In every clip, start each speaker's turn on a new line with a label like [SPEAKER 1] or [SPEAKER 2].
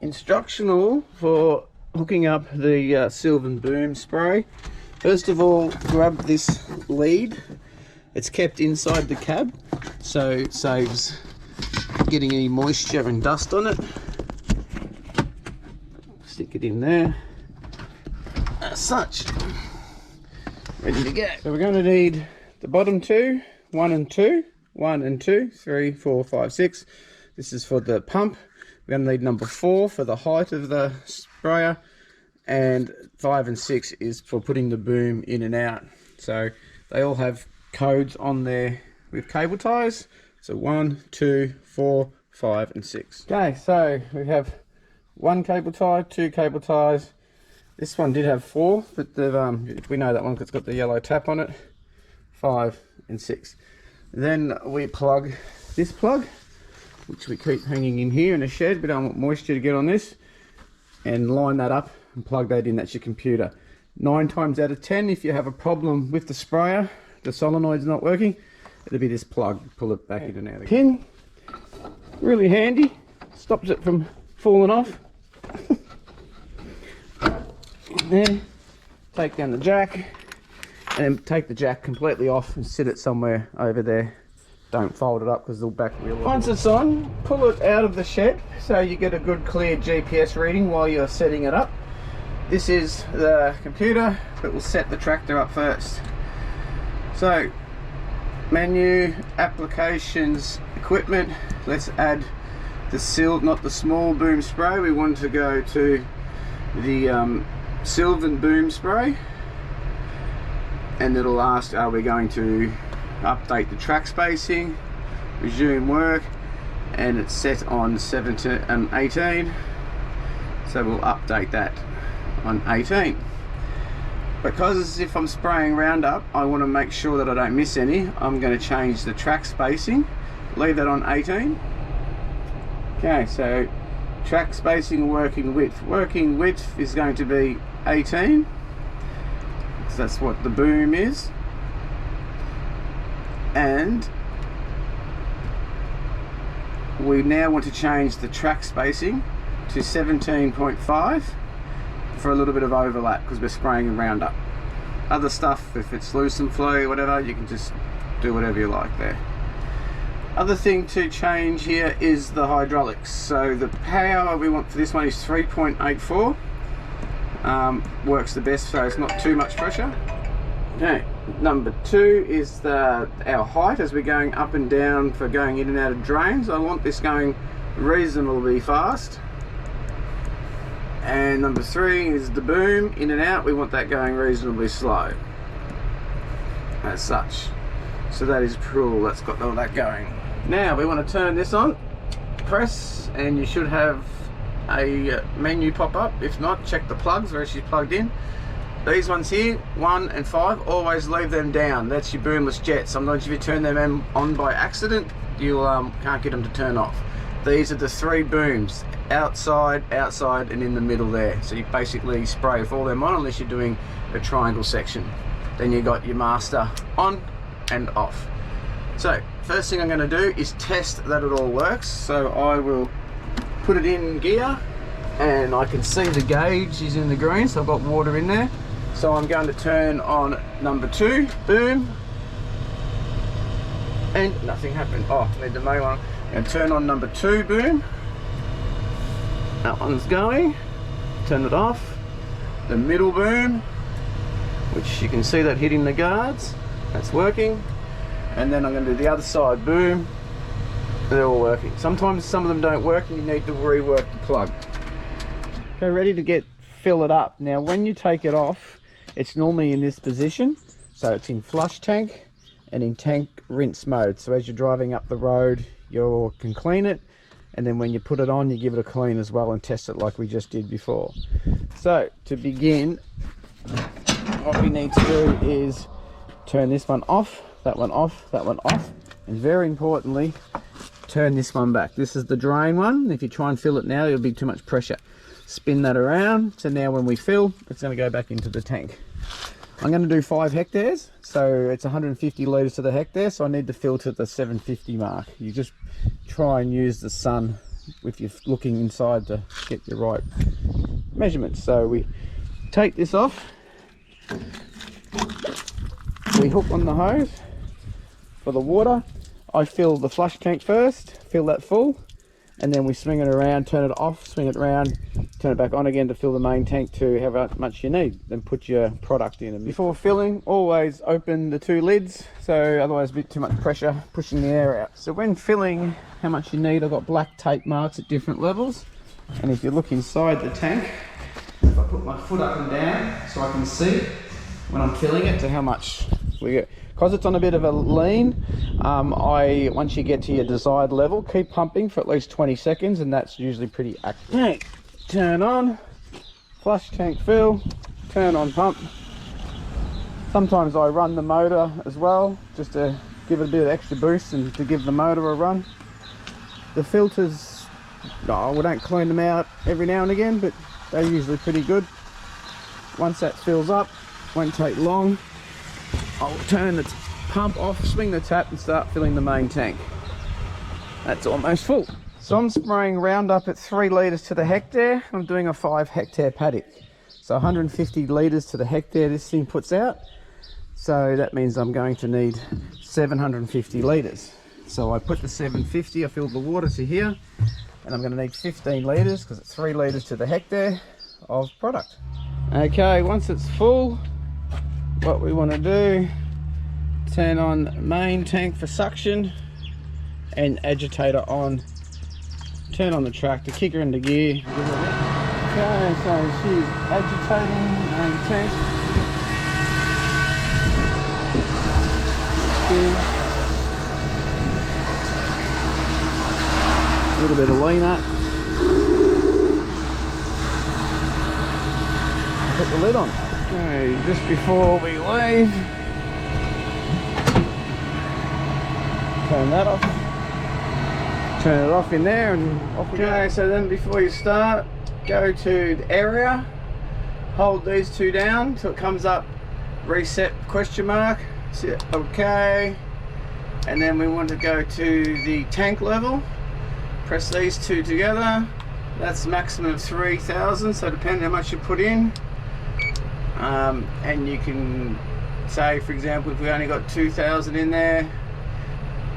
[SPEAKER 1] Instructional for hooking up the Sylvan boom spray. First of all, grab this lead. It's kept inside the cab, so it saves getting any moisture and dust on it. Stick it in there, as such. Ready to go. So we're going to need the bottom two, 1 and 2, 1 and 2, 3, 4, 5, 6. This is for the pump. We're going to need number 4 for the height of the sprayer, and 5 and 6 is for putting the boom in and out. So they all have codes on there with cable ties. So 1, 2, 4, 5 and 6. Okay, so we have 1 cable tie, 2 cable ties. This one did have 4, but we know that one because it's got the yellow tap on it. 5 and 6. Then we plug this plug, which we keep hanging in here in a shed. We don't want moisture to get on this, and line that up and plug that in. That's your computer. 9 times out of 10, if you have a problem with the sprayer, the solenoid's not working, it'll be this plug. Pull it back in and out again. Pin, really handy, stops it from falling off. There, take down the jack, and then take the jack completely off and sit it somewhere over there. Don't fold it up because the back wheel. Once it's on, pull it out of the shed so you get a good clear GPS reading while you're setting it up. This is the computer, but we'll set the tractor up first. So, menu, applications, equipment. Let's add the not the small boom spray. We want to go to the Sylvan boom spray, and it'll ask, are we going to update the track spacing, resume work, and it's set on 17 and 18, so we'll update that on 18. Because if I'm spraying Roundup, I want to make sure that I don't miss any. I'm going to change the track spacing, leave that on 18. Okay, so track spacing, working width is going to be 18, because that's what the boom is. And we now want to change the track spacing to 17.5 for a little bit of overlap, because we're spraying in Roundup. Other stuff, if it's loose and flowy or whatever, you can just do whatever you like there. Other thing to change here is the hydraulics. So the power we want for this one is 3.84. Works the best, so it's not too much pressure. Okay, number 2 is our height as we're going up and down for going in and out of drains. I want this going reasonably fast. And number 3 is the boom in and out. We want that going reasonably slow, as such. So that is cool. That's got all that going. Now we want to turn this on, press, and you should have a menu pop up. If not, check the plugs where she's plugged in. These ones here, 1 and 5, always leave them down. That's your boomless jets. Sometimes if you turn them on by accident, you can't get them to turn off. These are the 3 booms, outside, outside, and in the middle there. So you basically spray with all them on, unless you're doing a triangle section. Then you got your master on and off. So first thing I'm going to do is test that it all works. So I will put it in gear, and I can see the gauge is in the green, so I've got water in there. So I'm going to turn on number 2 boom, and nothing happened. Oh, I need the main one. And turn on number 2 boom. That one's going. Turn it off. The middle boom, which you can see that hitting the guards, that's working. And then I'm going to do the other side boom. They're all working. Sometimes some of them don't work and you need to rework the plug. Okay, ready to fill it up. Now when you take it off, it's normally in this position. So it's in flush tank and in tank rinse mode. So as you're driving up the road, you can clean it. And then when you put it on, you give it a clean as well and test it like we just did before. So to begin, what we need to do is turn this one off, that one off, that one off, and very importantly, turn this one back. This is the drain one. If you try and fill it now, it'll be too much pressure. Spin that around, so now when we fill, it's going to go back into the tank. I'm going to do 5 hectares, so it's 150 litres to the hectare, so I need to fill to the 750 mark. You just try and use the sun if you're looking inside to get your right measurements. So we take this off, we hook on the hose for the water. I fill the flush tank first, fill that full, and then we swing it around, turn it off, swing it around, turn it back on again to fill the main tank to however much you need. Then put your product in. And before filling, always open the 2 lids, so otherwise a bit too much pressure pushing the air out. So when filling how much you need, I've got black tape marks at different levels. And if you look inside the tank, if I put my foot up and down so I can see when I'm filling it to how much we get. Because it's on a bit of a lean, once you get to your desired level, keep pumping for at least 20 seconds, and that's usually pretty accurate. Tank, turn on, flush tank fill, turn on pump. Sometimes I run the motor as well, just to give it a bit of extra boost and to give the motor a run. The filters, we don't clean them out every now and again, but they're usually pretty good. Once that fills up, won't take long. I'll turn the pump off, swing the tap and start filling the main tank. That's almost full. So I'm spraying Roundup at 3 litres to the hectare. I'm doing a 5 hectare paddock. So 150 litres to the hectare this thing puts out. So that means I'm going to need 750 litres. So I put the 750, I filled the water to here, and I'm going to need 15 litres because it's 3 litres to the hectare of product. Okay, once it's full, what we want to do, turn on main tank for suction and agitator on, turn on the tractor, kick her into gear. Okay, so she's agitating main tank. A little bit of lean up. Put the lid on. Okay, just before we leave, turn that off, turn it off in there and off we go. Okay, so then before you start, go to the area, hold these 2 down till it comes up, reset question mark, set okay, and then we want to go to the tank level, press these 2 together, that's maximum of 3,000, so depending how much you put in. And you can say, for example, if we only got 2,000 in there,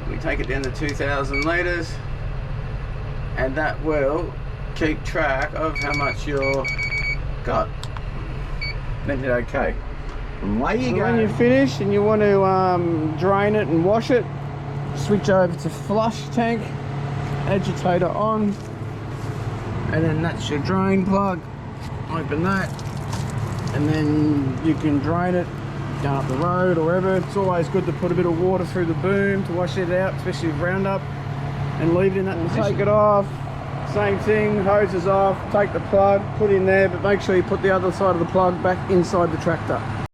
[SPEAKER 1] we take it down to 2,000 litres, and that will keep track of how much you've got. Then hit OK. And away you go. When you're finished and you want to drain it and wash it, switch over to flush tank, agitator on, and then that's your drain plug. Open that. And then you can drain it, going up the road or wherever. It's always good to put a bit of water through the boom to wash it out, especially with Roundup, and leave it in that position. Take it off, same thing, hose is off, take the plug, put in there, but make sure you put the other side of the plug back inside the tractor.